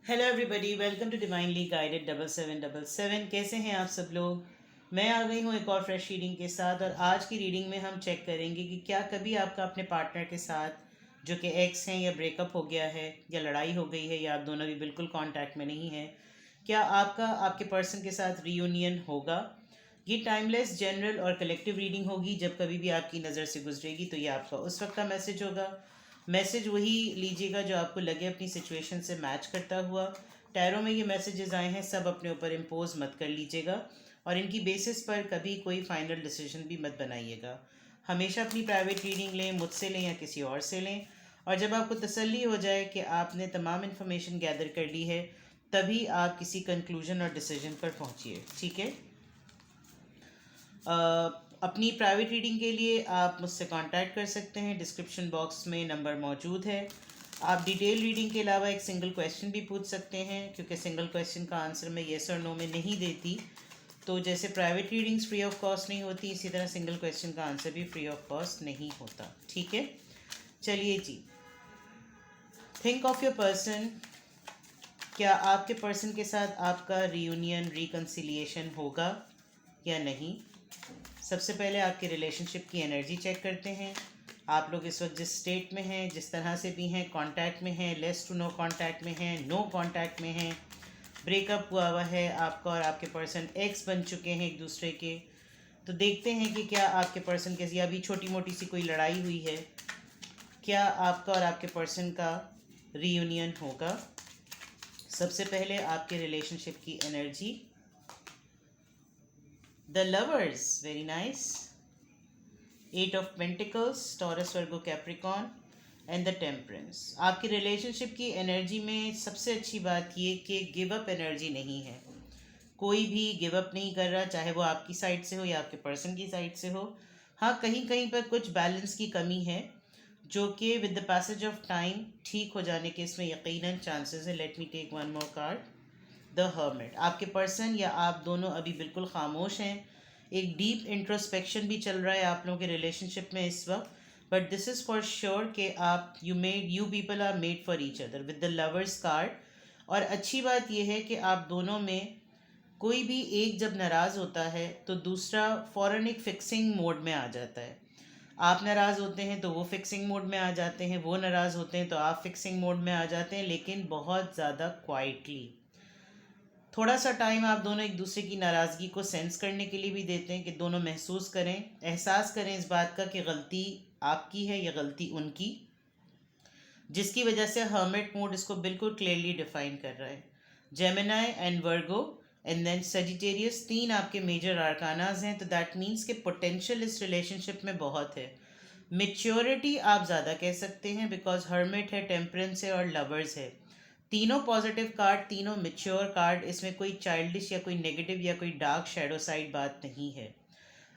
Hello everybody, welcome to divinely guided 7777। कैसे हैं आप सब लोग। मैं आ गई हूँ एक और फ्रेश रीडिंग के साथ। और आज की रीडिंग में हम चेक करेंगे कि क्या कभी आपका अपने पार्टनर के साथ जो कि एक्स हैं या ब्रेकअप हो गया है या लड़ाई हो गई है या आप दोनों भी बिल्कुल कांटेक्ट में नहीं हैं, क्या आपका आपके पर्सन के साथ रीयूनियन होगा। ये टाइमलेस, जनरल और कलेक्टिव रीडिंग होगी। जब कभी भी आपकी नज़र से गुजरेगी तो ये आपका उस वक्त का मैसेज होगा। मैसेज वही लीजिएगा जो आपको लगे अपनी सिचुएशन से मैच करता हुआ। टैरो में ये मैसेजेस आए हैं, सब अपने ऊपर इम्पोज मत कर लीजिएगा और इनकी बेसिस पर कभी कोई फाइनल डिसीजन भी मत बनाइएगा। हमेशा अपनी प्राइवेट रीडिंग लें, मुझसे लें या किसी और से लें। और जब आपको तसल्ली हो जाए कि आपने तमाम इन्फॉर्मेशन गैदर कर ली है, तभी आप किसी कंक्लूजन और डिसीजन पर पहुंचिए। ठीक है। अपनी प्राइवेट रीडिंग के लिए आप मुझसे कांटेक्ट कर सकते हैं। डिस्क्रिप्शन बॉक्स में नंबर मौजूद है। आप डिटेल रीडिंग के अलावा एक सिंगल क्वेश्चन भी पूछ सकते हैं, क्योंकि सिंगल क्वेश्चन का आंसर मैं येस और नो में नहीं देती। तो जैसे private readings free of cost नहीं होती, इसी तरह सिंगल क्वेश्चन का आंसर भी फ्री ऑफ कॉस्ट नहीं होता। ठीक है। चलिए जी, थिंक ऑफ योर पर्सन। क्या आपके पर्सन के साथ आपका रीयूनियन, रिकन्सिलिएशन होगा या नहीं। सबसे पहले आपके रिलेशनशिप की एनर्जी चेक करते हैं। आप लोग इस वक्त जिस स्टेट में हैं, जिस तरह से भी हैं, कांटेक्ट में हैं, लेस टू नो कांटेक्ट में हैं, नो कांटेक्ट में हैं, ब्रेकअप हुआ है आपका और आपके पर्सन एक्स बन चुके हैं एक दूसरे के। तो देखते हैं कि क्या आपके पर्सन के या अभी छोटी मोटी सी कोई लड़ाई हुई है, क्या आपका और आपके पर्सन का रीयूनियन होगा। सबसे पहले आपके रिलेशनशिप की energy. The lovers, very nice. Eight of pentacles, Taurus, Virgo, Capricorn and the temperance. आपकी रिलेशनशिप की एनर्जी में सबसे अच्छी बात ये कि गिव अप एनर्जी नहीं है। कोई भी गिव अप नहीं कर रहा, चाहे वो आपकी साइड से हो या आपके पर्सन की साइड से हो। हाँ, कहीं कहीं पर कुछ बैलेंस की कमी है, जो कि with the passage of time ठीक हो जाने के इसमें यकीनन चांसेस है। Let me take one more card, the hermit. आपके पर्सन या आप दोनों अभी बिल्कुल खामोश हैं। एक डीप इंट्रोस्पेक्शन भी चल रहा है आप लोगों के रिलेशनशिप में इस वक्त। But this is for sure कि आप you people are made for each other with the lovers card. और अच्छी बात यह है कि आप दोनों में कोई भी एक जब नाराज़ होता है तो दूसरा फ़ौरन एक फिक्सिंग मोड में आ जाता है। आप नाराज़ होते हैं तो वो फिक्सिंग मोड में आ जाते हैं, वो नाराज़ होते हैं तो आप फिक्सिंग मोड में आ जाते हैं, लेकिन बहुत ज़्यादा क्वाइटली। थोड़ा सा टाइम आप दोनों एक दूसरे की नाराज़गी को सेंस करने के लिए भी देते हैं कि दोनों महसूस करें, एहसास करें इस बात का कि गलती आपकी है या गलती उनकी, जिसकी वजह से हर्मिट मोड इसको बिल्कुल क्लियरली डिफाइन कर रहा है। Gemini and Virgo and then Sagittarius, तीन आपके मेजर आर्कानाज हैं। तो दैट मीन्स कि पोटेंशियल इस रिलेशनशिप में बहुत है। मेच्योरिटी आप ज़्यादा कह सकते हैं, बिकॉज हर्मिट है, टेम्परेंस है और लवर्स है। तीनों पॉजिटिव कार्ड, तीनों मेच्योर कार्ड। इसमें कोई चाइल्डिश या कोई नेगेटिव या कोई डार्क शेडो साइड बात नहीं है।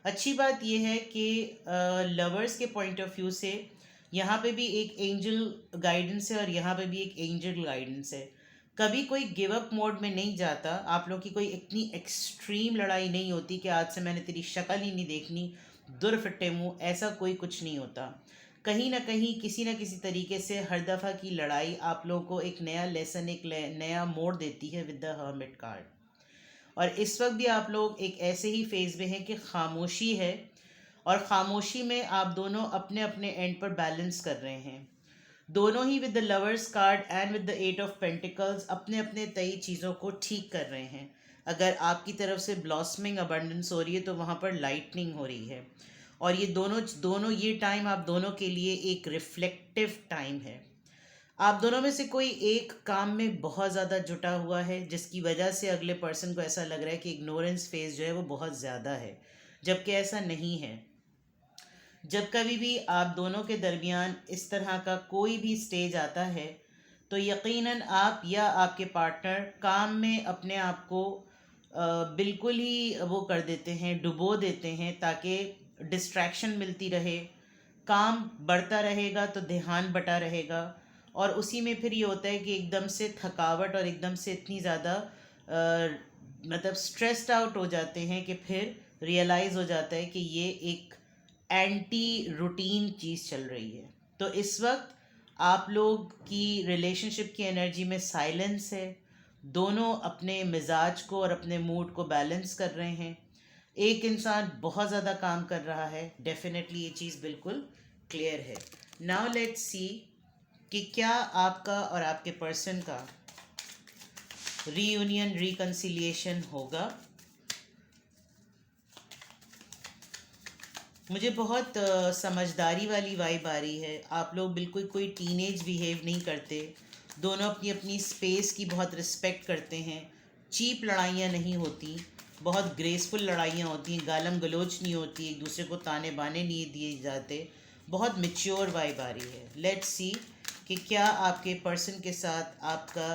अच्छी बात यह है कि लवर्स के पॉइंट ऑफ व्यू से यहाँ पे भी एक एंजल गाइडेंस है और यहाँ पे भी एक एंजल गाइडेंस है। कभी कोई गिव अप मोड में नहीं जाता। आप लोग की कोई इतनी एक्सट्रीम लड़ाई नहीं होती कि आज से मैंने तेरी शक्ल ही नहीं देखनी, दुर फिट्टे मुँह, ऐसा कोई कुछ नहीं होता। कहीं ना कहीं किसी न किसी तरीके से हर दफ़ा की लड़ाई आप लोगों को एक नया लेसन, एक नया मोड़ देती है विद द हर्मिट कार्ड। और इस वक्त भी आप लोग एक ऐसे ही फेज़ में हैं कि खामोशी है, और ख़ामोशी में आप दोनों अपने अपने एंड पर बैलेंस कर रहे हैं। दोनों ही with the lovers card and with the eight of pentacles अपने अपने तय चीज़ों को ठीक कर रहे हैं। अगर आपकी तरफ से ब्लॉसमिंग अबंडेंस हो रही है तो वहाँ पर लाइटनिंग हो रही है। और ये दोनों दोनों ये टाइम आप दोनों के लिए एक रिफ्लेक्टिव टाइम है। आप दोनों में से कोई एक काम में बहुत ज़्यादा जुटा हुआ है, जिसकी वजह से अगले पर्सन को ऐसा लग रहा है कि इग्नोरेंस फेज जो है वो बहुत ज़्यादा है, जबकि ऐसा नहीं है। जब कभी भी आप दोनों के दरमियान इस तरह का कोई भी स्टेज आता है तो यकीनन आप या आपके पार्टनर काम में अपने आप को बिल्कुल ही वो कर देते हैं, डुबो देते हैं, ताकि डिस्ट्रैक्शन मिलती रहे। काम बढ़ता रहेगा तो ध्यान बटा रहेगा, और उसी में फिर ये होता है कि एकदम से थकावट और एकदम से इतनी ज़्यादा मतलब स्ट्रेस्ड आउट हो जाते हैं कि फिर रियलाइज़ हो जाता है कि ये एक एंटी रूटीन चीज़ चल रही है। तो इस वक्त आप लोग की रिलेशनशिप की एनर्जी में साइलेंस है, दोनों अपने मिजाज को और अपने मूड को बैलेंस कर रहे हैं। एक इंसान बहुत ज़्यादा काम कर रहा है, डेफिनेटली ये चीज़ बिल्कुल क्लियर है। नाउ लेट्स सी कि क्या आपका और आपके पर्सन का रीयूनियन रिकन्सिलिएशन होगा। मुझे बहुत समझदारी वाली वाइब आ रही है। आप लोग बिल्कुल कोई टीनेज बिहेव नहीं करते, दोनों अपनी अपनी स्पेस की बहुत रिस्पेक्ट करते हैं। चीप लड़ाइयाँ नहीं होती, बहुत ग्रेसफुल लड़ाइयाँ होती हैं, गालम गलोच नहीं होती, एक दूसरे को ताने बाने नहीं दिए जाते। बहुत मैच्योर वाइब आ रही है। लेट्स सी कि क्या आपके पर्सन के साथ आपका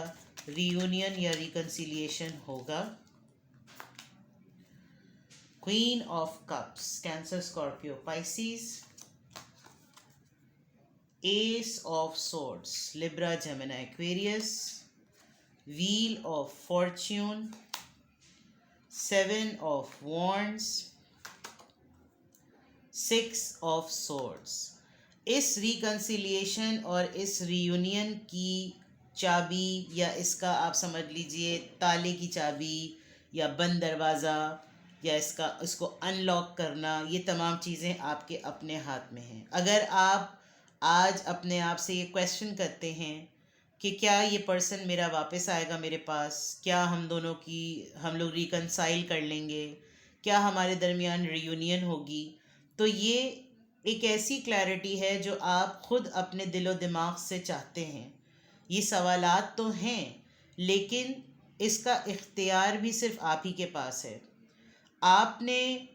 रीयूनियन या रिकन्सिलिएशन होगा। Queen of Cups, Cancer, Scorpio, Pisces. Ace of Swords, Libra, Gemini, Aquarius. Wheel of Fortune. Seven of Wands. Six of Swords. इस रिकन्सिलिएशन और इस रियूनियन की चाबी, या इसका आप समझ लीजिए ताले की चाबी या बंद दरवाज़ा, या इसको अनलॉक करना, ये तमाम चीज़ें आपके अपने हाथ में हैं। अगर आप आज अपने आप से ये क्वेश्चन करते हैं कि क्या ये पर्सन मेरा वापस आएगा मेरे पास, क्या हम लोग रिकनसाइल कर लेंगे, क्या हमारे दरमियान रियूनियन होगी, तो ये एक ऐसी क्लैरिटी है जो आप खुद अपने दिलो दिमाग से चाहते हैं। ये सवालात तो हैं, लेकिन इसका इख्तियार भी सिर्फ आप ही के पास है। आपने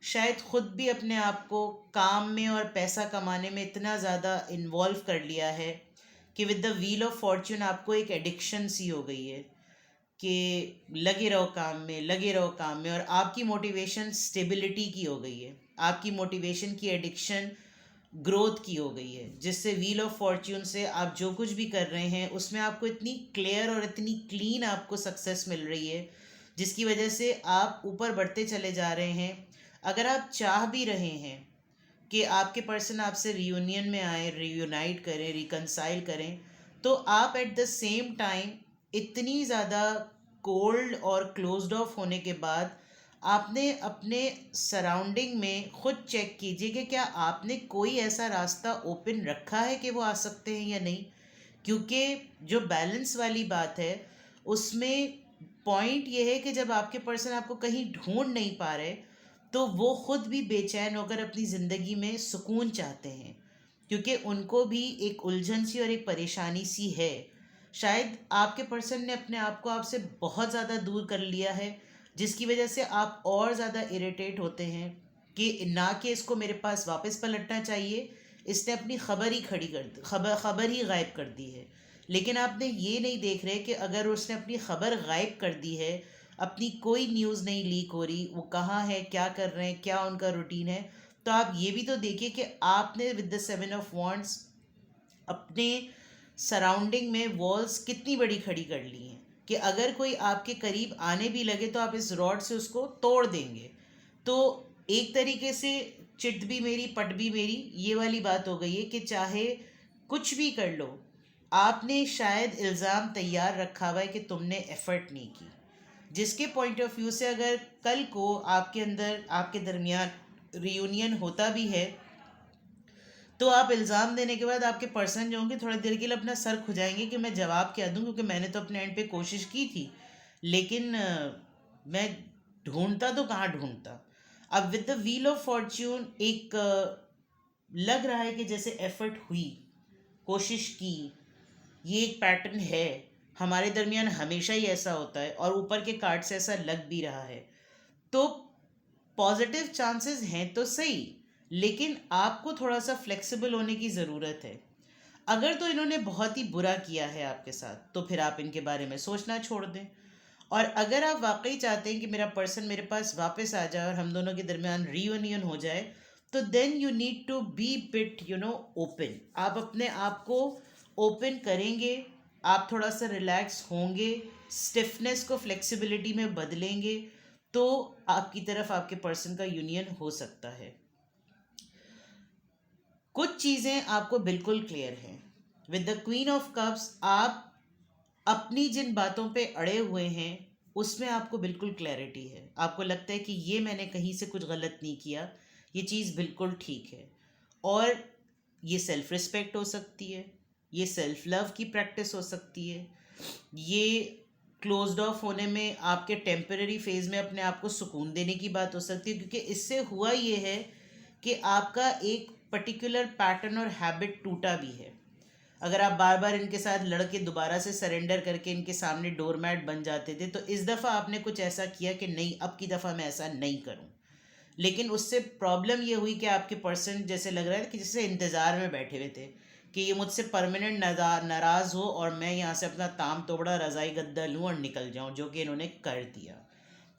शायद ख़ुद भी अपने आप को काम में और पैसा कमाने में इतना ज़्यादा इन्वॉल्व कर लिया है कि with the wheel of Fortune आपको एक एडिक्शन सी हो गई है कि लगे रहो काम में, लगे रहो काम में, और आपकी मोटिवेशन स्टेबिलिटी की हो गई है, आपकी मोटिवेशन की एडिक्शन ग्रोथ की हो गई है, जिससे व्हील ऑफ फॉर्च्यून से आप जो कुछ भी कर रहे हैं उसमें आपको इतनी क्लियर और इतनी क्लीन आपको सक्सेस मिल रही है, जिसकी वजह से आप ऊपर बढ़ते चले जा रहे हैं। अगर आप चाह भी रहे हैं कि आपके पर्सन आपसे रियूनियन में आए, रियूनाइट करें, रिकनसाइल करें, तो आप एट द सेम टाइम इतनी ज़्यादा कोल्ड और क्लोज्ड ऑफ होने के बाद आपने अपने सराउंडिंग में ख़ुद चेक कीजिए कि क्या आपने कोई ऐसा रास्ता ओपन रखा है कि वो आ सकते हैं या नहीं। क्योंकि जो बैलेंस वाली बात है उसमें पॉइंट ये है कि जब आपके पर्सन आपको कहीं ढूंढ नहीं पा रहे तो वो ख़ुद भी बेचैन होकर अपनी ज़िंदगी में सुकून चाहते हैं, क्योंकि उनको भी एक उलझन सी और एक परेशानी सी है। शायद आपके पर्सन ने अपने आप को आपसे बहुत ज़्यादा दूर कर लिया है, जिसकी वजह से आप और ज़्यादा इरिटेट होते हैं कि ना कि इसको मेरे पास वापस पलटना चाहिए, इसने अपनी खबर ही खड़ी कर दी, खबर ही गायब कर दी है। लेकिन आपने ये नहीं देख रहे कि अगर उसने अपनी खबर गायब कर दी है, अपनी कोई न्यूज़ नहीं लीक हो रही, वो कहाँ है, क्या कर रहे हैं, क्या उनका रूटीन है, तो आप ये भी तो देखिए कि आपने विद द 7 ऑफ वॉन्ड्स अपने सराउंडिंग में वॉल्स कितनी बड़ी खड़ी कर ली हैं कि अगर कोई आपके करीब आने भी लगे तो आप इस रॉड से उसको तोड़ देंगे। तो एक तरीके से चिट भी मेरी पट भी मेरी, ये वाली बात हो गई है कि चाहे कुछ भी कर लो, आपने शायद इल्ज़ाम तैयार रखा हुआ है कि तुमने एफ़र्ट नहीं की, जिसके पॉइंट ऑफ व्यू से अगर कल को आपके अंदर आपके दरमियान रियूनियन होता भी है तो आप इल्ज़ाम देने के बाद आपके पर्सन जो होंगे थोड़ी देर के लिए अपना सर खुजाएंगे कि मैं जवाब क्या दूं, क्योंकि मैंने तो अपने एंड पे कोशिश की थी, लेकिन मैं ढूंढता तो कहाँ ढूंढता। अब with the wheel of Fortune एक लग रहा है कि जैसे एफर्ट हुई, कोशिश की, ये एक पैटर्न है, हमारे दरमियान हमेशा ही ऐसा होता है और ऊपर के कार्ड से ऐसा लग भी रहा है। तो पॉजिटिव चांसेस हैं तो सही, लेकिन आपको थोड़ा सा फ्लेक्सिबल होने की ज़रूरत है। अगर तो इन्होंने बहुत ही बुरा किया है आपके साथ तो फिर आप इनके बारे में सोचना छोड़ दें, और अगर आप वाकई चाहते हैं कि मेरा पर्सन मेरे पास वापस आ जाए और हम दोनों के दरमियान रीयूनियन हो जाए, तो then you need to be bit open. आप अपने आप को ओपन करेंगे, आप थोड़ा सा रिलैक्स होंगे, स्टिफनेस को फ्लेक्सिबिलिटी में बदलेंगे, तो आपकी तरफ आपके पर्सन का यूनियन हो सकता है। कुछ चीज़ें आपको बिल्कुल क्लियर हैं with the queen of cups आप अपनी जिन बातों पे अड़े हुए हैं उसमें आपको बिल्कुल क्लैरिटी है, आपको लगता है कि ये मैंने कहीं से कुछ गलत नहीं किया, ये चीज़ बिल्कुल ठीक है। और ये सेल्फ रिस्पेक्ट हो सकती है, ये सेल्फ लव की प्रैक्टिस हो सकती है, ये क्लोज्ड ऑफ होने में आपके टेम्पररी फेज में अपने आप को सुकून देने की बात हो सकती है, क्योंकि इससे हुआ ये है कि आपका एक पर्टिकुलर पैटर्न और हैबिट टूटा भी है। अगर आप बार बार इनके साथ लड़के दोबारा से सरेंडर करके इनके सामने डोरमैट बन जाते थे, तो इस दफ़ा आपने कुछ ऐसा किया कि नहीं, अब की दफ़ा मैं ऐसा नहीं करूं। लेकिन उससे प्रॉब्लम ये हुई कि आपके पर्सन जैसे लग रहा है कि जैसे इंतज़ार में बैठे हुए थे कि ये मुझसे परमानेंट नाराज़ हो और मैं यहाँ से अपना ताम तोबड़ा रज़ाई गद्दा लूँ और निकल जाऊँ, जो कि इन्होंने कर दिया।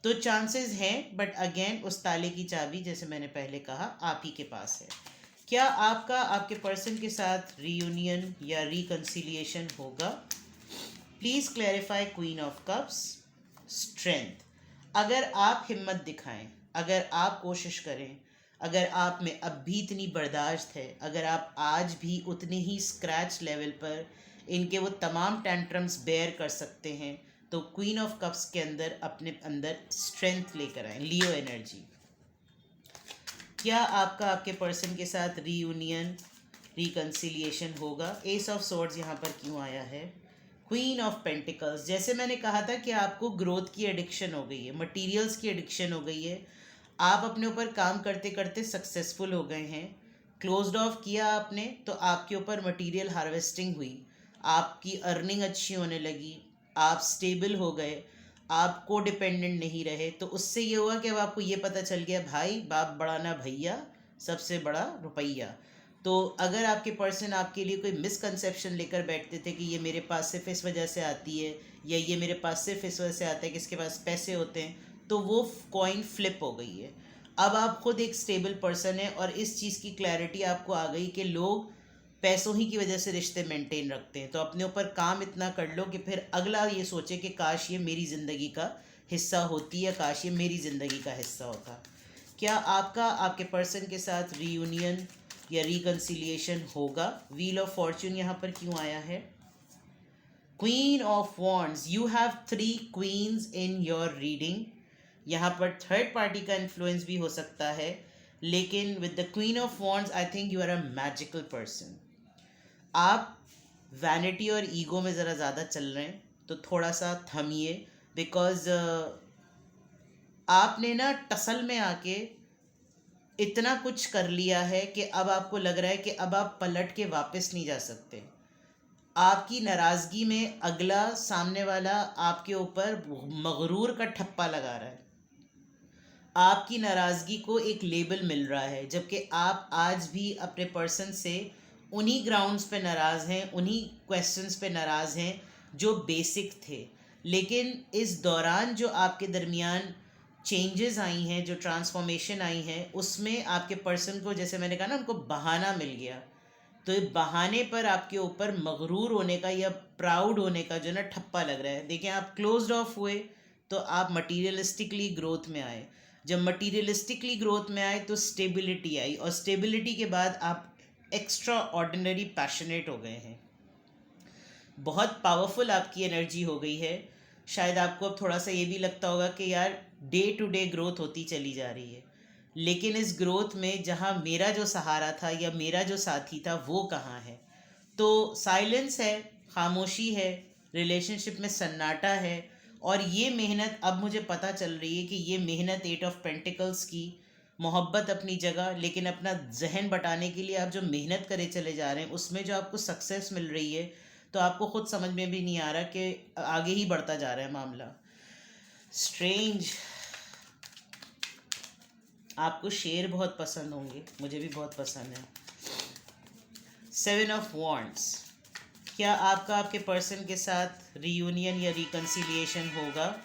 तो चांसेस हैं, बट अगेन उस ताले की चाबी जैसे मैंने पहले कहा आप ही के पास है। क्या आपका आपके पर्सन के साथ रीयूनियन या रिकन्सिलिएशन होगा? Please clarify queen of cups. Strength, अगर आप हिम्मत दिखाएं, अगर आप कोशिश करें, अगर आप में अब भी इतनी बर्दाश्त है, अगर आप आज भी उतने ही स्क्रैच लेवल पर इनके वो तमाम टेंट्रम्स बेयर कर सकते हैं, तो क्वीन ऑफ कप्स के अंदर अपने अंदर स्ट्रेंथ लेकर आए। लियो एनर्जी, क्या आपका आपके पर्सन के साथ रीयूनियन रिकन्सिलिएशन होगा? एस ऑफ सोर्ड्स यहाँ पर क्यों आया है? क्वीन ऑफ पेंटिकल्स, जैसे मैंने कहा था कि आपको ग्रोथ की एडिक्शन हो गई है, मटेरियल्स की एडिक्शन हो गई है, आप अपने ऊपर काम करते करते सक्सेसफुल हो गए हैं, क्लोज्ड ऑफ किया आपने तो आपके ऊपर मटेरियल हार्वेस्टिंग हुई, आपकी अर्निंग अच्छी होने लगी, आप स्टेबल हो गए, आप को डिपेंडेंट नहीं रहे। तो उससे ये हुआ कि अब आपको ये पता चल गया भाई बाप बड़ा ना भैया, सबसे बड़ा रुपया। तो अगर आपके पर्सन आपके लिए कोई मिसकंसेप्शन लेकर बैठते थे कि ये मेरे पास सिर्फ इस वजह से आती है या ये मेरे पास सिर्फ इस वजह से आता है कि इसके पास पैसे होते हैं, तो वो कॉइन फ्लिप हो गई है। अब आप खुद एक स्टेबल पर्सन है और इस चीज़ की क्लैरिटी आपको आ गई कि लोग पैसों ही की वजह से रिश्ते मेंटेन रखते हैं। तो अपने ऊपर काम इतना कर लो कि फिर अगला ये सोचे कि काश ये मेरी ज़िंदगी का हिस्सा होती है, काश ये मेरी ज़िंदगी का हिस्सा होता। क्या आपका आपके पर्सन के साथ रीयूनियन या रिकन्सिलिएशन होगा? व्हील ऑफ फॉर्च्यून यहाँ पर क्यों आया है? Queen of wands, you have 3 queens in your reading. यहाँ पर थर्ड पार्टी का इन्फ्लुएंस भी हो सकता है, लेकिन with the queen of wands I think you are a magical person. आप वैनिटी और ईगो में ज़रा ज़्यादा चल रहे हैं, तो थोड़ा सा थमिए, बिकॉज आपने ना टसल में आके इतना कुछ कर लिया है कि अब आपको लग रहा है कि अब आप पलट के वापस नहीं जा सकते। आपकी नाराज़गी में अगला सामने वाला आपके ऊपर मगरूर का ठप्पा लगा रहा है, आपकी नाराज़गी को एक लेबल मिल रहा है, जबकि आप आज भी अपने पर्सन से उन्हीं ग्राउंड्स पे नाराज़ हैं, उन्हीं क्वेश्चंस पे नाराज़ हैं जो बेसिक थे। लेकिन इस दौरान जो आपके दरमियान चेंजेस आई हैं, जो ट्रांसफॉर्मेशन आई हैं, उसमें आपके पर्सन को, जैसे मैंने कहा ना, उनको बहाना मिल गया। तो ये बहाने पर आपके ऊपर मगरूर होने का या प्राउड होने का जो ना ठप्पा लग रहा है। देखिए, आप क्लोज्ड ऑफ हुए तो आप मटीरियलिस्टिकली ग्रोथ में आए, जब मटीरियलिस्टिकली ग्रोथ में आए तो स्टेबिलिटी आई, और स्टेबिलिटी के बाद आप एक्स्ट्रा ऑर्डिनरी पैशनेट हो गए हैं। बहुत पावरफुल आपकी एनर्जी हो गई है। शायद आपको अब थोड़ा सा ये भी लगता होगा कि यार डे टू डे ग्रोथ होती चली जा रही है, लेकिन इस ग्रोथ में जहाँ मेरा जो सहारा था या मेरा जो साथी था वो कहाँ है? तो साइलेंस है, खामोशी है, रिलेशनशिप में सन्नाटा है। और ये मेहनत, अब मुझे पता चल रही है कि ये मेहनत 8 ऑफ पेंटिकल्स की, मोहब्बत अपनी जगह, लेकिन अपना जहन बटाने के लिए आप जो मेहनत करे चले जा रहे हैं उसमें जो आपको सक्सेस मिल रही है, तो आपको खुद समझ में भी नहीं आ रहा कि आगे ही बढ़ता जा रहा है मामला। स्ट्रेंज, आपको शेर बहुत पसंद होंगे, मुझे भी बहुत पसंद है। 7 ऑफ वॉन्ड्स, क्या आपका आपके पर्सन के साथ रीयूनियन या रिकन्सिलिएशन होगा?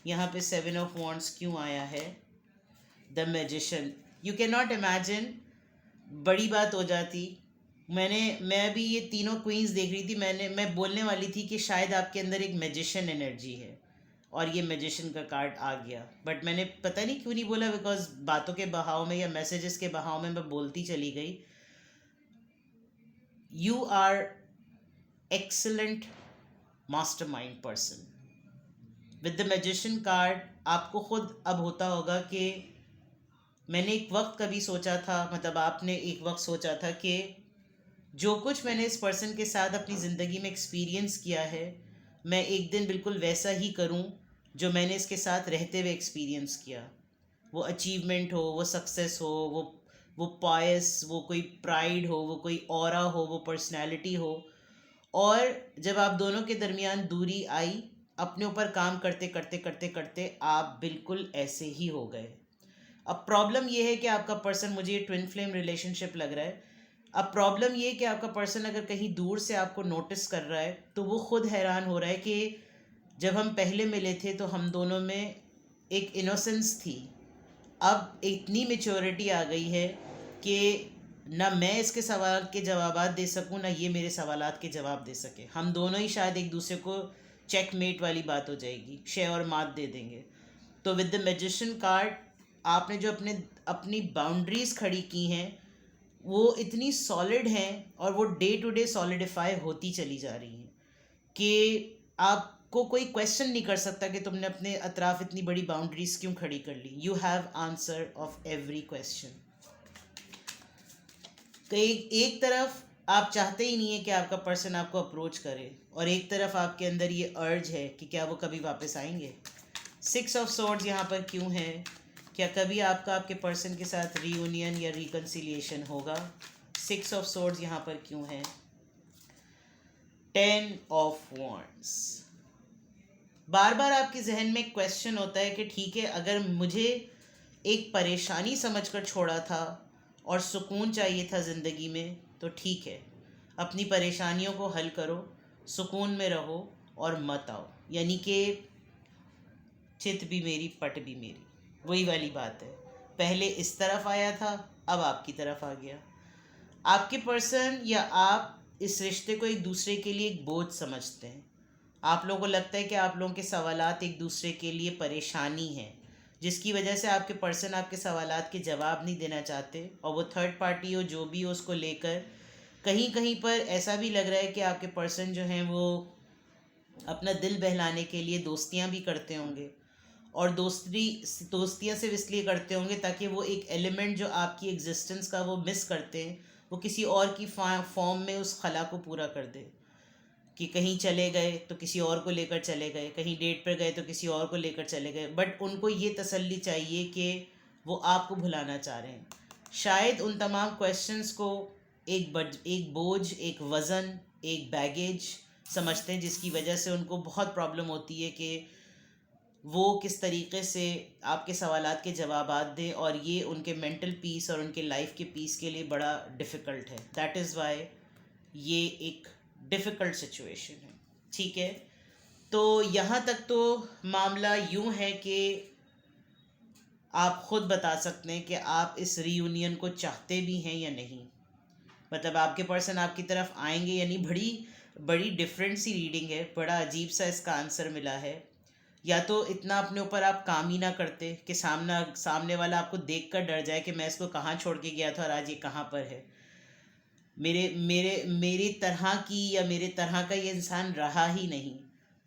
यहाँ पे 7 ऑफ वॉन्ड्स क्यों आया है? The magician, you can not imagine, बड़ी बात हो जाती। मैं भी ये तीनों क्वींस देख रही थी, मैं बोलने वाली थी कि शायद आपके अंदर एक मैजिशियन एनर्जी है, और ये मैजिशियन का कार्ड आ गया, बट मैंने पता नहीं क्यों नहीं बोला, बिकॉज बातों के बहाव में या मैसेजेस के बहाव में मैं बोलती चली गई। You are excellent mastermind person. With the magician card आपको खुद अब होता होगा कि मैंने एक वक्त कभी सोचा था, मतलब आपने एक वक्त सोचा था कि जो कुछ मैंने इस पर्सन के साथ अपनी ज़िंदगी में एक्सपीरियंस किया है, मैं एक दिन बिल्कुल वैसा ही करूं जो मैंने इसके साथ रहते हुए एक्सपीरियंस किया। वो अचीवमेंट हो, वो सक्सेस हो, वो पायस, वो कोई प्राइड हो, वो कोई ऑरा हो, वो पर्सनैलिटी हो। और जब आप दोनों के दरमियान दूरी आई, अपने ऊपर काम करते करते करते करते आप बिल्कुल ऐसे ही हो गए। अब प्रॉब्लम ये है कि आपका पर्सन, मुझे ये ट्विन फ्लेम रिलेशनशिप लग रहा है। अब प्रॉब्लम ये है कि आपका पर्सन अगर कहीं दूर से आपको नोटिस कर रहा है तो वो खुद हैरान हो रहा है कि जब हम पहले मिले थे तो हम दोनों में एक इनोसेंस थी, अब इतनी मेच्योरिटी आ गई है कि ना मैं इसके सवाल के जवाबात दे सकूं, ना ये मेरे सवालात के जवाब दे सके। हम दोनों ही शायद एक दूसरे को चेकमेट वाली बात हो जाएगी, शे और मात दे देंगे। तो विद द मैजिशियन कार्ड आपने जो अपनी बाउंड्रीज खड़ी की हैं वो इतनी सॉलिड हैं और वो डे टू डे सॉलिडिफाई होती चली जा रही हैं कि आपको कोई क्वेश्चन नहीं कर सकता कि तुमने अपने अतराफ इतनी बड़ी बाउंड्रीज क्यों खड़ी कर ली। You have answer of every question. तो एक तरफ आप चाहते ही नहीं है कि आपका पर्सन आपको अप्रोच करे, और एक तरफ आपके अंदर ये अर्ज है कि क्या वो कभी वापस आएंगे। 6 ऑफ सॉर्ड्स यहाँ पर क्यों है? क्या कभी आपका आपके पर्सन के साथ रीयूनियन या रिकन्सिलिएशन होगा? 6 ऑफ सॉर्ड्स यहाँ पर क्यों है? 10 ऑफ वॉन्ड्स। बार बार आपके जहन में क्वेश्चन होता है कि ठीक है, अगर मुझे एक परेशानी समझकर छोड़ा था और सुकून चाहिए था ज़िंदगी में, तो ठीक है, अपनी परेशानियों को हल करो, सुकून में रहो और मत आओ। यानी कि चित भी मेरी पट भी मेरी, वही वाली बात है। पहले इस तरफ आया था, अब आपकी तरफ आ गया। आपके पर्सन या आप इस रिश्ते को एक दूसरे के लिए एक बोझ समझते हैं। आप लोगों को लगता है कि आप लोगों के सवालात एक दूसरे के लिए परेशानी है, जिसकी वजह से आपके पर्सन आपके सवालात के जवाब नहीं देना चाहते, और वो थर्ड पार्टी हो जो भी हो उसको लेकर कहीं कहीं पर ऐसा भी लग रहा है कि आपके पर्सन जो हैं वो अपना दिल बहलाने के लिए दोस्तियां भी करते होंगे, और दोस्तियां सिर्फ इसलिए करते होंगे ताकि वो एक एलिमेंट जो आपकी एग्जिस्टेंस का वो मिस करते हैं, वो किसी और की फॉर्म में उस खला को पूरा कर दे। कि कहीं चले गए तो किसी और को लेकर चले गए, कहीं डेट पर गए तो किसी और को लेकर चले गए, बट उनको ये तसल्ली चाहिए कि वो आपको भुलाना चाह रहे हैं। शायद उन तमाम क्वेश्चंस को एक बोझ, एक वज़न, एक बैगेज समझते हैं, जिसकी वजह से उनको बहुत प्रॉब्लम होती है कि वो किस तरीके से आपके सवालात के जवाबात दें, और ये उनके मेंटल पीस और उनके लाइफ के पीस के लिए बड़ा डिफ़िकल्ट है। दैट इज़ वाई ये एक डिफ़िकल्ट सिचुएशन है। ठीक है, तो यहाँ तक तो मामला यूँ है कि आप ख़ुद बता सकते हैं कि आप इस रीयूनियन को चाहते भी हैं या नहीं। मतलब आपके पर्सन आपकी तरफ आएंगे या नहीं। बड़ी बड़ी डिफरेंट सी रीडिंग है, बड़ा अजीब सा इसका आंसर मिला है। या तो इतना अपने ऊपर आप काम ही ना करते कि सामने वाला आपको देख कर डर जाए कि मैं इसको कहाँ छोड़ के गया था और आज ये कहाँ पर है। मेरी तरह की या मेरे तरह का ये इंसान रहा ही नहीं,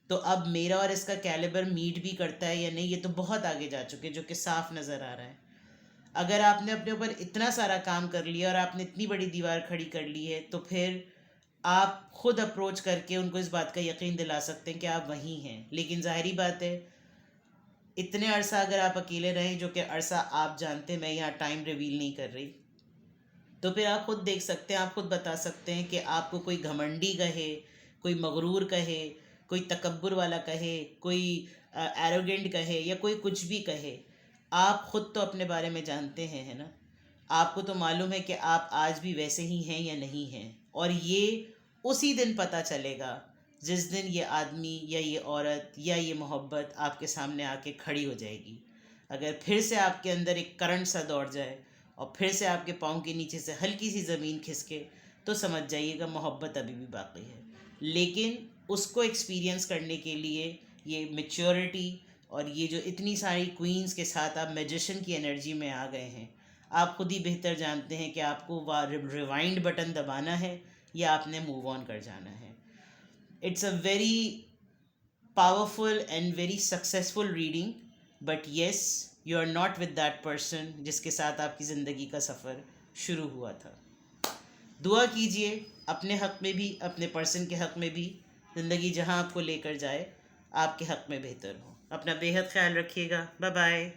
तो अब मेरा और इसका कैलिबर मीट भी करता है या नहीं, ये तो बहुत आगे जा चुके, जो कि साफ नज़र आ रहा है। अगर आपने अपने ऊपर इतना सारा काम कर लिया और आपने इतनी बड़ी दीवार खड़ी कर ली है, तो फिर आप खुद अप्रोच करके उनको इस बात का यकीन दिला सकते हैं कि आप वहीं हैं। लेकिन ज़ाहिरी बात है, इतने अरसा अगर आप अकेले रहें, जो कि अरसा आप जानते हैं, मैं यहाँ टाइम रिवील नहीं कर रही, तो फिर आप खुद देख सकते हैं, आप खुद बता सकते हैं कि आपको कोई घमंडी कहे, कोई मगरूर कहे, कोई तकब्बुर वाला कहे, कोई एरोगेंट कहे, या कोई कुछ भी कहे, आप खुद तो अपने बारे में जानते हैं, है ना। आपको तो मालूम है कि आप आज भी वैसे ही हैं या नहीं हैं, और ये उसी दिन पता चलेगा जिस दिन ये आदमी या ये औरत या ये मोहब्बत आपके सामने आके खड़ी हो जाएगी। अगर फिर से आपके अंदर एक करंट सा दौड़ जाए और फिर से आपके पाँव के नीचे से हल्की सी ज़मीन खिसके, तो समझ जाइएगा मोहब्बत अभी भी बाकी है। लेकिन उसको एक्सपीरियंस करने के लिए ये मैच्योरिटी और ये जो इतनी सारी क्वींस के साथ आप मैजिशियन की एनर्जी में आ गए हैं, आप खुद ही बेहतर जानते हैं कि आपको रिवाइंड बटन दबाना है या आपने मूव ऑन कर जाना है। It's a very powerful and very successful reading, but yes, you are not with that person जिसके साथ आपकी ज़िंदगी का सफ़र शुरू हुआ था. दुआ कीजिए अपने हक में भी, अपने पर्सन के हक में भी, ज़िंदगी जहां आपको लेकर जाए आपके हक में बेहतर हो. अपना बेहद ख्याल रखिएगा. Bye bye.